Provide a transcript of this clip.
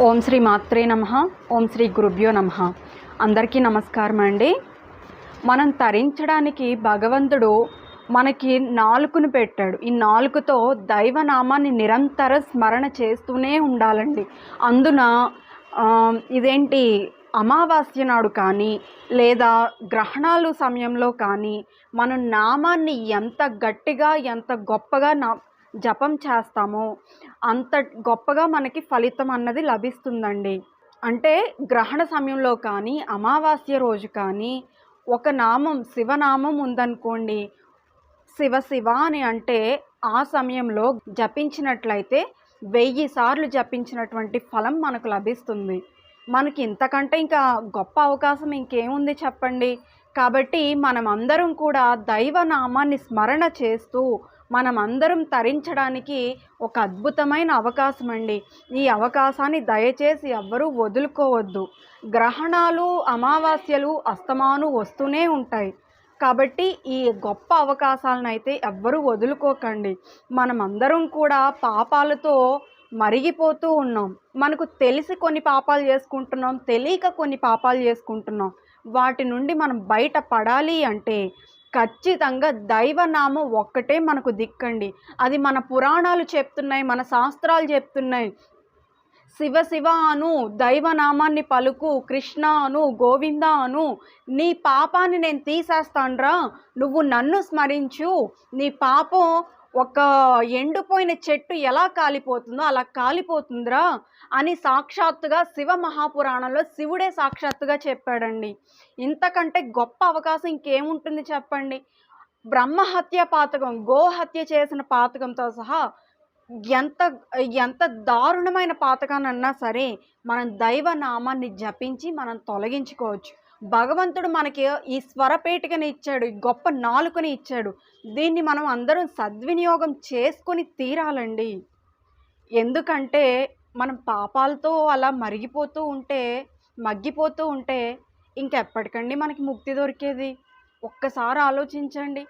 ఓం శ్రీ మాత్రే నమః. ఓం శ్రీ గురుభ్యో నమః. అందరికీ నమస్కారం అండి. మనం తరించడానికి భగవంతుడు మనకి నాలుకను పెట్టాడు. ఈ నాలుకతో దైవనామాన్ని నిరంతర స్మరణ చేస్తూనే ఉండాలండి. అందున ఇదేంటి అమావాస్య నాడు కానీ లేదా గ్రహణాలు సమయంలో కానీ మనం నామాన్ని ఎంత గట్టిగా ఎంత గొప్పగా జపం చేస్తామో అంత గొప్పగా మనకి ఫలితం అన్నది లభిస్తుందండి. అంటే గ్రహణ సమయంలో కానీ అమావాస్య రోజు కానీ ఒక నామం శివనామం ఉందనుకోండి, శివ శివ అని అంటే ఆ సమయంలో జపించినట్లయితే 1000 సార్లు జపించినటువంటి ఫలం మనకు లభిస్తుంది. మనకి ఇంతకంటే ఇంకా గొప్ప అవకాశం ఇంకేముంది చెప్పండి. కాబట్టి మనమందరం కూడా దైవనామాన్ని స్మరణ చేస్తూ మనమందరం తరించడానికి ఒక అద్భుతమైన అవకాశం అండి. ఈ అవకాశాన్ని దయచేసి ఎవ్వరూ వదులుకోవద్దు. గ్రహణాలు అమావాస్యలు అస్తమాను వస్తూనే ఉంటాయి. కాబట్టి ఈ గొప్ప అవకాశాలను అయితే ఎవ్వరూ వదులుకోకండి. మనమందరం కూడా పాపాలతో మరిగిపోతూ ఉన్నాం. మనకు తెలిసి కొన్ని పాపాలు చేసుకుంటున్నాం, తెలియక కొన్ని పాపాలు చేసుకుంటున్నాం. వాటి నుండి మనం బయట పడాలి అంటే ఖచ్చితంగా దైవనామం ఒక్కటే మనకు దిక్కండి. అది మన పురాణాలు చెప్తున్నాయి, మన శాస్త్రాలు చెప్తున్నాయి. శివ శివ అను, దైవనామాన్ని పలుకు, కృష్ణ అను, గోవింద అను, నీ పాపాన్ని నేను తీసేస్తానురా, నువ్వు నన్ను స్మరించు, నీ పాపం ఒక ఎండిపోయిన చెట్టు ఎలా కాలిపోతుందో అలా కాలిపోతుందిరా అని సాక్షాత్తుగా శివ మహాపురాణంలో శివుడే సాక్షాత్తుగా చెప్పాడండి. ఇంతకంటే గొప్ప అవకాశం ఇంకేముంటుంది చెప్పండి. బ్రహ్మహత్య పాతకం, గోహత్య చేసిన పాతకంతో సహా ఎంత ఎంత దారుణమైన పాతకానన్నా సరే మనం దైవనామాన్ని జపించి మనం తొలగించుకోవచ్చు. భగవంతుడు మనకి ఈ స్వరపేటికని ఇచ్చాడు, ఈ గొప్ప నాలుకని ఇచ్చాడు. దీన్ని మనం అందరం సద్వినియోగం చేసుకొని తీరాలండి. ఎందుకంటే మనం పాపాలతో అలా మరిగిపోతూ ఉంటే, మగ్గిపోతూ ఉంటే ఇంకెప్పటికండి మనకి ముక్తి దొరికేది? ఒక్కసారి ఆలోచించండి.